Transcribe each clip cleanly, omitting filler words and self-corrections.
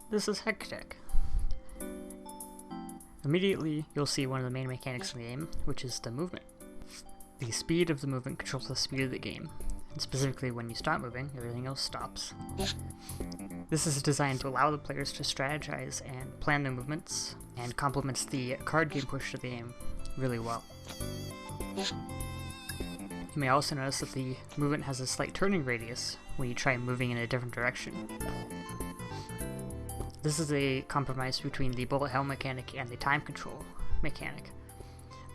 This is Hectic. Immediately, you'll see one of the main mechanics in the game, which is the movement. The speed of the movement controls the speed of the game, and specifically when you stop moving, everything else stops. This is designed to allow the players to strategize and plan their movements, and complements the card game push of the game really well. You may also notice that the movement has a slight turning radius when you try moving in a different direction. This is a compromise between the bullet hell mechanic and the time control mechanic.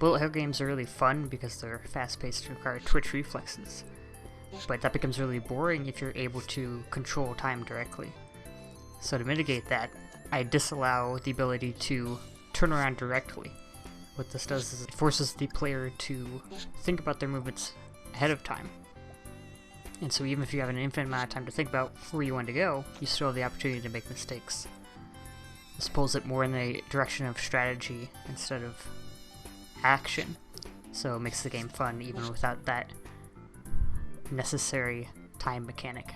Bullet hell games are really fun because they're fast-paced and require twitch reflexes, but that becomes really boring if you're able to control time directly. So to mitigate that, I disallow the ability to turn around directly. What this does is it forces the player to think about their movements ahead of time. And so even if you have an infinite amount of time to think about where you want to go, you still have the opportunity to make mistakes. This pulls it more in the direction of strategy instead of action, so it makes the game fun even without that necessary time mechanic.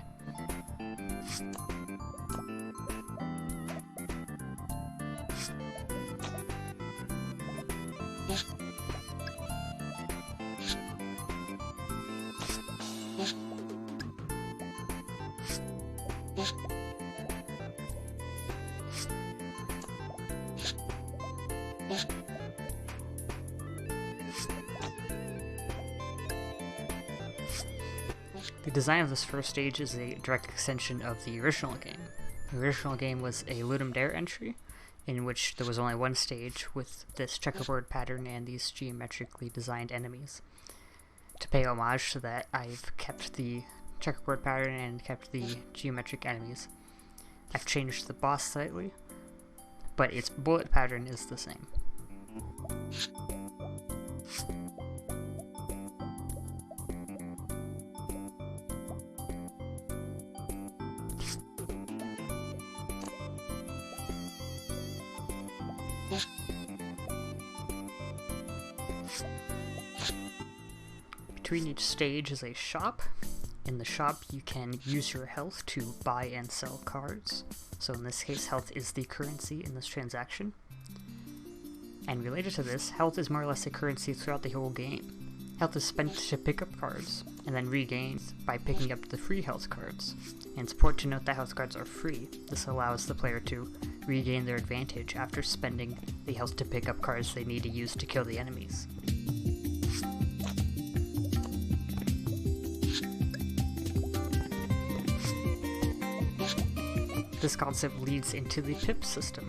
The design of this first stage is a direct extension of the original game. The original game was a Ludum Dare entry, in which there was only one stage with this checkerboard pattern and these geometrically designed enemies. To pay homage to that, I've kept the checkerboard pattern and kept the geometric enemies. I've changed the boss slightly, but its bullet pattern is the same. Between each stage is a shop. In the shop, you can use your health to buy and sell cards. So in this case, health is the currency in this transaction. And related to this, health is more or less a currency throughout the whole game. Health is spent to pick up cards, and then regained by picking up the free health cards. And it's important to note that health cards are free. This allows the player to regain their advantage after spending the health to pick up cards they need to use to kill the enemies. This concept leads into the pip system.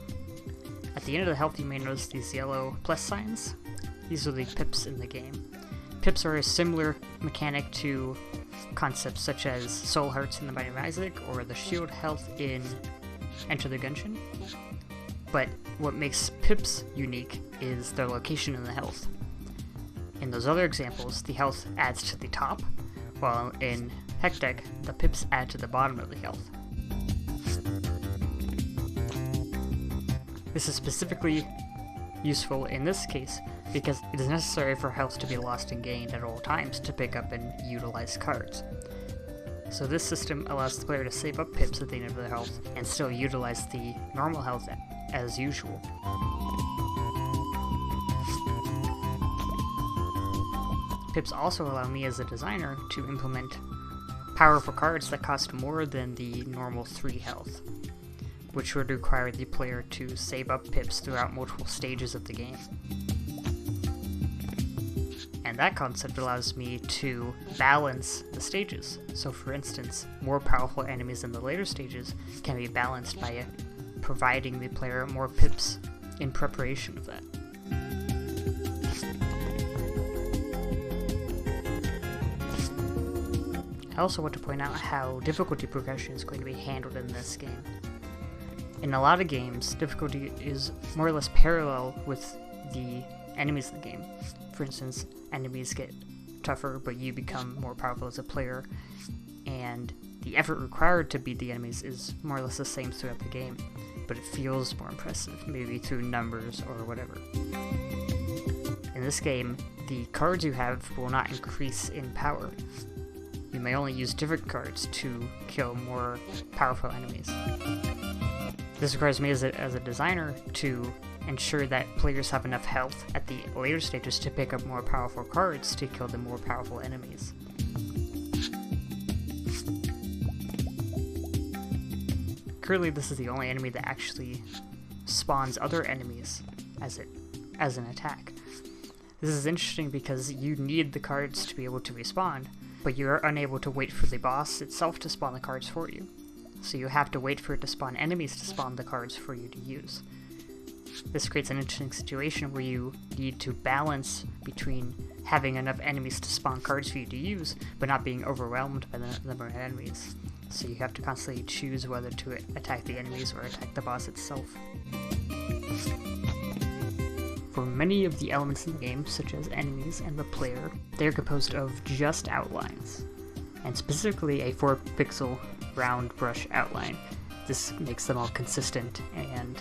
At the end of the health, you may notice these yellow plus signs. These are the pips in the game. Pips are a similar mechanic to concepts such as soul hearts in the Binding of Isaac or the shield health in Enter the Gungeon. But what makes pips unique is their location in the health. In those other examples, the health adds to the top, while in Hectic, the pips add to the bottom of the health. This is specifically useful in this case because it is necessary for health to be lost and gained at all times to pick up and utilize cards. So this system allows the player to save up pips at the end of their health and still utilize the normal health as usual. Pips also allow me as a designer to implement powerful cards that cost more than the normal 3 health, which would require the player to save up pips throughout multiple stages of the game. And that concept allows me to balance the stages. So for instance, more powerful enemies in the later stages can be balanced by providing the player more pips in preparation of that. I also want to point out how difficulty progression is going to be handled in this game. In a lot of games, difficulty is more or less parallel with the enemies in the game. For instance, enemies get tougher, but you become more powerful as a player, and the effort required to beat the enemies is more or less the same throughout the game, but it feels more impressive, maybe through numbers or whatever. In this game, the cards you have will not increase in power. You may only use different cards to kill more powerful enemies. This requires me as a designer to ensure that players have enough health at the later stages to pick up more powerful cards to kill the more powerful enemies. Currently, this is the only enemy that actually spawns other enemies as an attack. This is interesting because you need the cards to be able to respawn, but you're unable to wait for the boss itself to spawn the cards for you. So you have to wait for it to spawn enemies to spawn the cards for you to use. This creates an interesting situation where you need to balance between having enough enemies to spawn cards for you to use, but not being overwhelmed by the number of enemies. So you have to constantly choose whether to attack the enemies or attack the boss itself. For many of the elements in the game, such as enemies and the player, they are composed of just outlines, and specifically a 4-pixel round brush outline. This makes them all consistent, and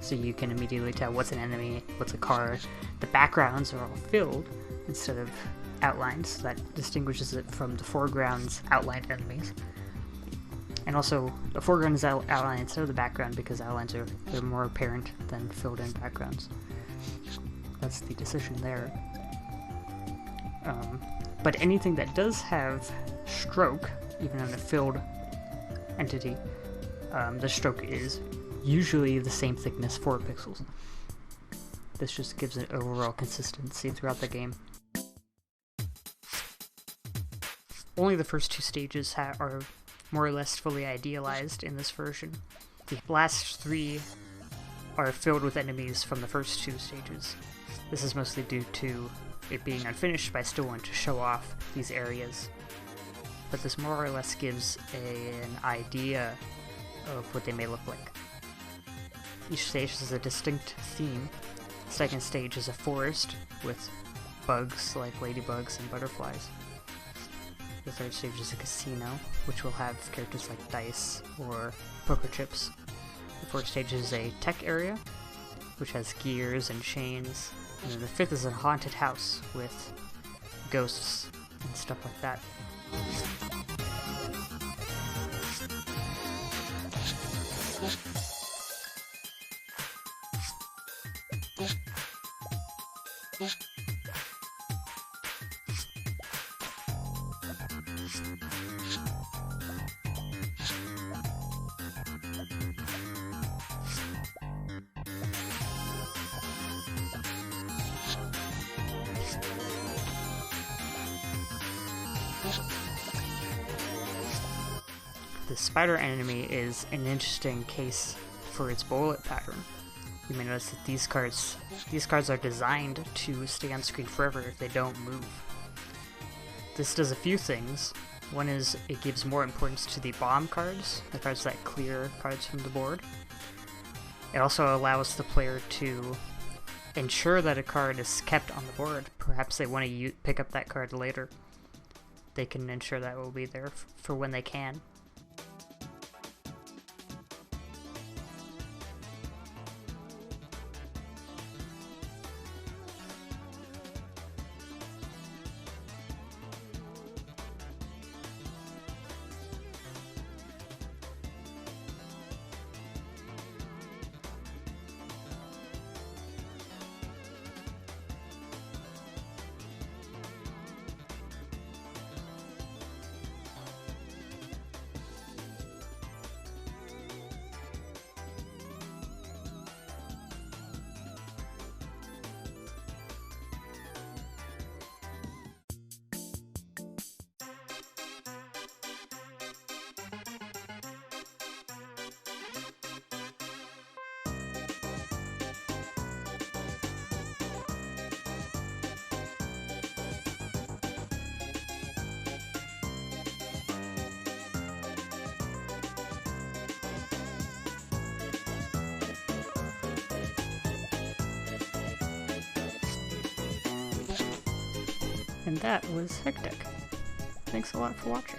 so you can immediately tell what's an enemy, what's a card. The backgrounds are all filled instead of outlined, so that distinguishes it from the foreground's outlined enemies. And also, the foreground is outlined instead of the background because outlines they're more apparent than filled-in backgrounds. That's the decision there. But anything that does have stroke, even on a filled entity, the stroke is usually the same thickness, 4 pixels. This just gives it overall consistency throughout the game. Only the first 2 stages are more or less fully idealized in this version. The last 3 are filled with enemies from the first 2 stages. This is mostly due to it being unfinished, but I still want to show off these areas. But this more or less gives an idea of what they may look like. Each stage has a distinct theme. The second stage is a forest with bugs like ladybugs and butterflies. The third stage is a casino, which will have characters like dice or poker chips. The fourth stage is a tech area, which has gears and chains. And then the fifth is a haunted house with ghosts and stuff like that. The spider enemy is an interesting case for its bullet pattern. You may notice that these cards are designed to stay on screen forever if they don't move. This does a few things. One is it gives more importance to the bomb cards, the cards that clear cards from the board. It also allows the player to ensure that a card is kept on the board. Perhaps they want to pick up that card later. They can ensure that it will be there for when they can. And that was Hectic. Thanks a lot for watching.